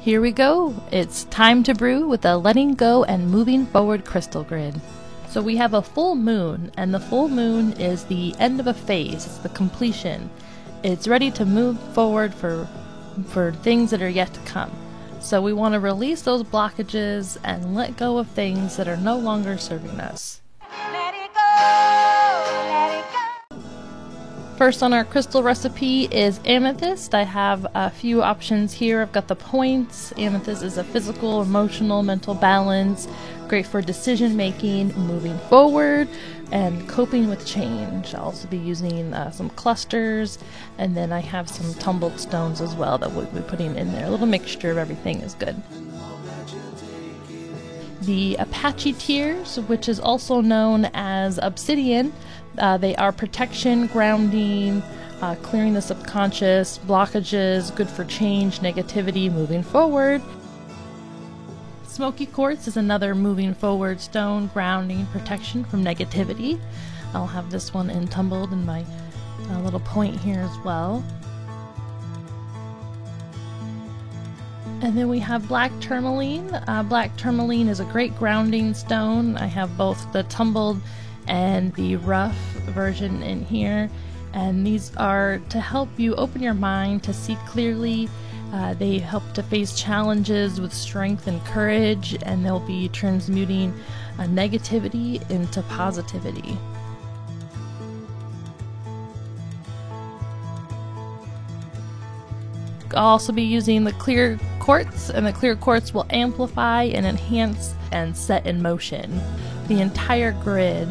Here we go. It's time to brew with a letting go and moving forward crystal grid. So we have a full moon, and the full moon is the end of a phase. It's the completion. It's ready to move forward for things that are yet to come. So we want to release those blockages and let go of things that are no longer serving us. Let it go, let it go. First on our crystal recipe is amethyst. I have a few options here. I've got the points. Amethyst is a physical, emotional, mental balance. Great for decision making, moving forward, and coping with change. I'll also be using some clusters, and then I have some tumbled stones as well that we'll be putting in there. A little mixture of everything is good. The Apache tears, which is also known as obsidian, they are protection, grounding, clearing the subconscious, blockages, good for change, negativity, moving forward. Smoky quartz is another moving forward stone, grounding, protection from negativity. I'll have this one in tumbled in my little point here as well. And then we have black tourmaline. Black tourmaline is a great grounding stone. I have both the tumbled and the rough version in here. And these are to help you open your mind to see clearly. They help to face challenges with strength and courage, and they'll be transmuting negativity into positivity. I'll also be using the clear quartz, and the clear quartz will amplify and enhance and set in motion the entire grid.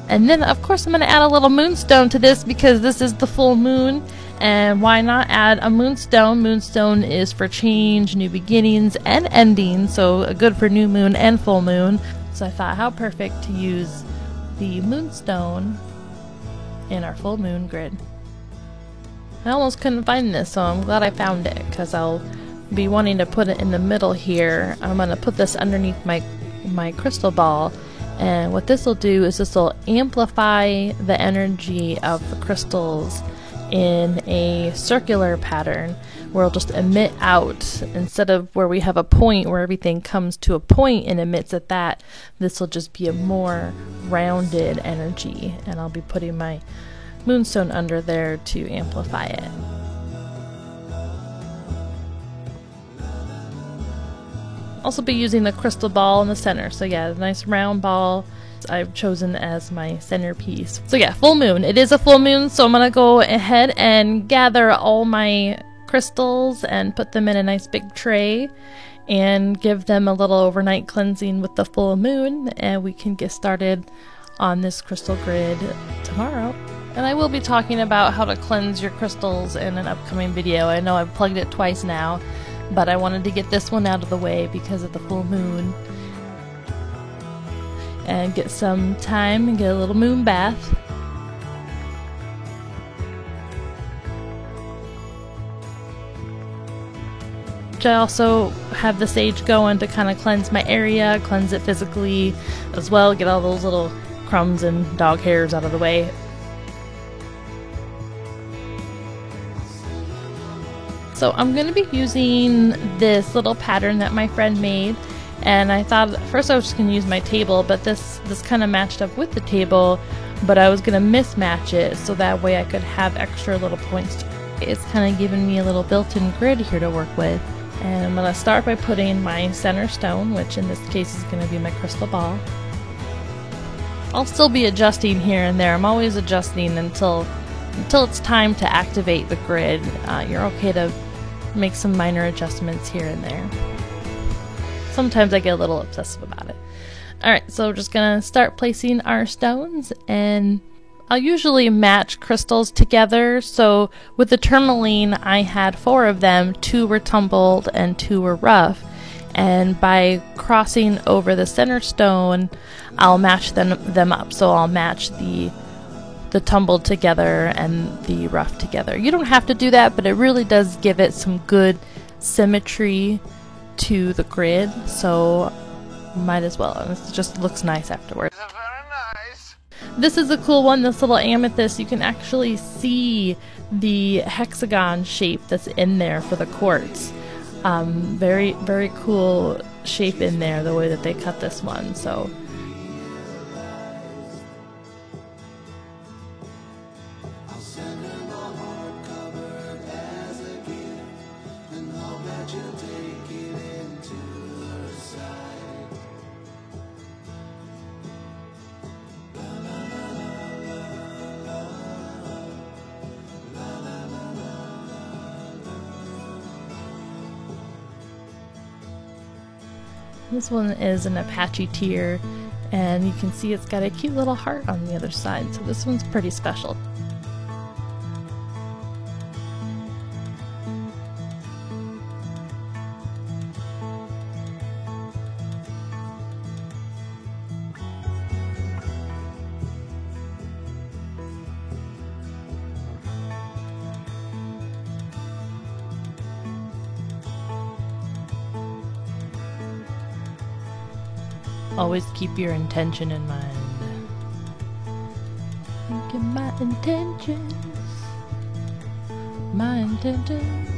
And then of course I'm going to add a little moonstone to this because this is the full moon, and why not add a moonstone? Moonstone is for change, new beginnings, and endings, so good for new moon and full moon. So I thought how perfect to use the moonstone in our full moon grid. I almost couldn't find this, so I'm glad I found it because I'll be wanting to put it in the middle here. I'm going to put this underneath my crystal ball, and what this will do is this will amplify the energy of the crystals in a circular pattern where it'll just emit out instead of where we have a point where everything comes to a point and emits at that. This will just be a more rounded energy, and I'll be putting my moonstone under there to amplify it. Also be using the crystal ball in the center. So yeah, a nice round ball I've chosen as my centerpiece. So yeah, full moon. It is a full moon, so I'm gonna go ahead and gather all my crystals and put them in a nice big tray and give them a little overnight cleansing with the full moon, and we can get started on this crystal grid tomorrow. And I will be talking about how to cleanse your crystals in an upcoming video. I know I've plugged it twice now, but I wanted to get this one out of the way because of the full moon. And get some time and get a little moon bath. I also have the sage going to kind of cleanse my area, cleanse it physically as well, get all those little crumbs and dog hairs out of the way. So I'm going to be using this little pattern that my friend made, and I thought at first I was just going to use my table, but this kind of matched up with the table, but I was going to mismatch it so that way I could have extra little points. It's kind of giving me a little built-in grid here to work with. And I'm going to start by putting my center stone, which in this case is going to be my crystal ball. I'll still be adjusting here and there. I'm always adjusting until it's time to activate the grid. You're okay to make some minor adjustments here and there. Sometimes I get a little obsessive about it. Alright, so we're just going to start placing our stones, and I'll usually match crystals together. So with the tourmaline, I had 4 of them. 2 were tumbled and 2 were rough. And by crossing over the center stone, I'll match them up. So I'll match the tumbled together and the rough together. You don't have to do that, but it really does give it some good symmetry to the grid, so might as well. And it just looks nice afterwards. This is a cool one, this little amethyst. You can actually see the hexagon shape that's in there for the quartz. Very, very cool shape in there, the way that they cut this one. So this one is an Apache tear, and you can see it's got a cute little heart on the other side, so this one's pretty special. Always keep your intention in mind. Look at my intentions. My intentions.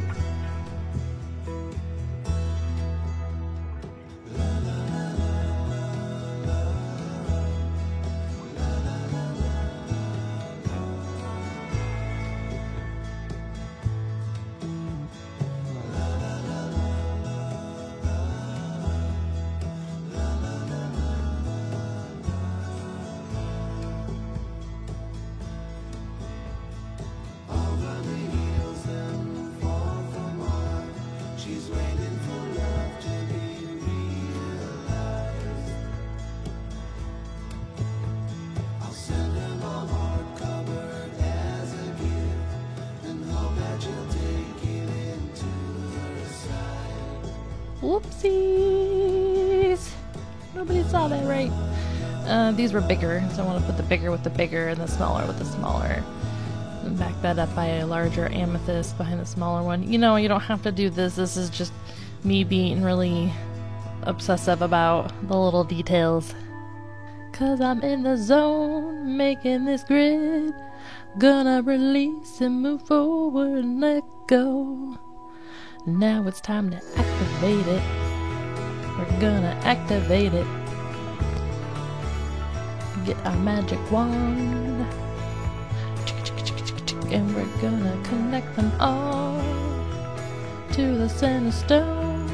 Whoopsies! Nobody saw that right. These were bigger, so I want to put the bigger with the bigger and the smaller with the smaller. And back that up by a larger amethyst behind the smaller one. You know, you don't have to do this. This is just me being really obsessive about the little details. 'Cause I'm in the zone, making this grid. Gonna release and move forward and let go. Now it's time to activate it. We're gonna activate it. Get our magic wand. And we're gonna connect them all to the center stone.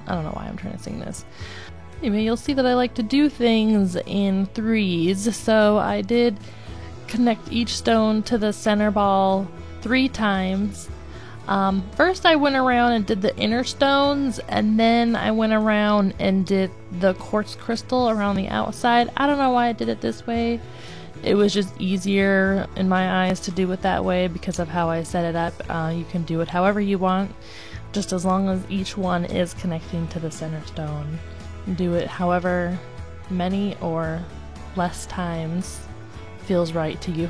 I don't know why I'm trying to sing this. Anyway, you'll see that I like to do things in threes. So I did connect each stone to the center ball 3 times. First I went around and did the inner stones, and then I went around and did the quartz crystal around the outside. I don't know why I did it this way. It was just easier in my eyes to do it that way because of how I set it up. You can do it however you want, just as long as each one is connecting to the center stone. Do it however many or less times feels right to you.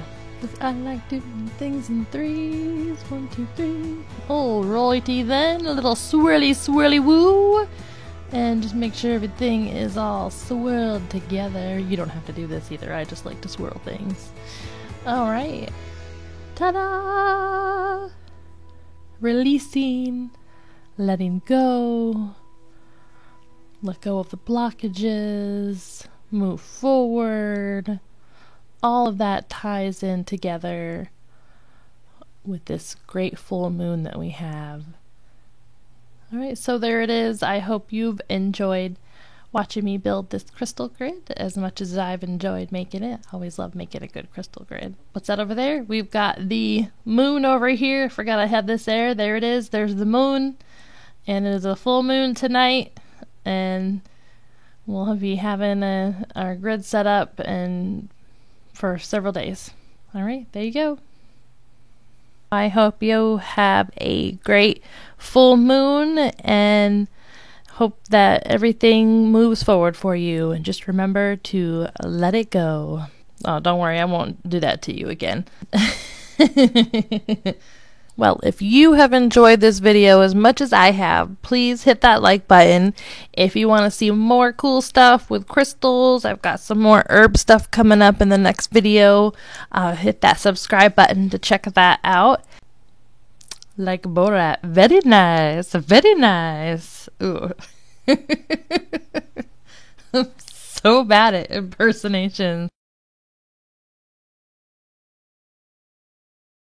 I like doing things in threes. 1, 2, 3. Oh, royalty then. A little swirly, swirly woo. And just make sure everything is all swirled together. You don't have to do this either. I just like to swirl things. Alright. Ta-da! Releasing. Letting go. Let go of the blockages. Move forward. All of that ties in together with this great full moon that we have. Alright, so there it is. I hope you've enjoyed watching me build this crystal grid as much as I've enjoyed making it. I always love making a good crystal grid. What's that over there? We've got the moon over here. Forgot I had this there. There it is. There's the moon. And it is a full moon tonight. And we'll be having our grid set up and for several days. Alright, there you go. I hope you have a great full moon and hope that everything moves forward for you. And just remember to let it go. Oh, don't worry, I won't do that to you again. Well, if you have enjoyed this video as much as I have, please hit that like button. If you want to see more cool stuff with crystals, I've got some more herb stuff coming up in the next video. Hit that subscribe button to check that out. Like Borat. Very nice. Very nice. Ooh. I'm so bad at impersonations.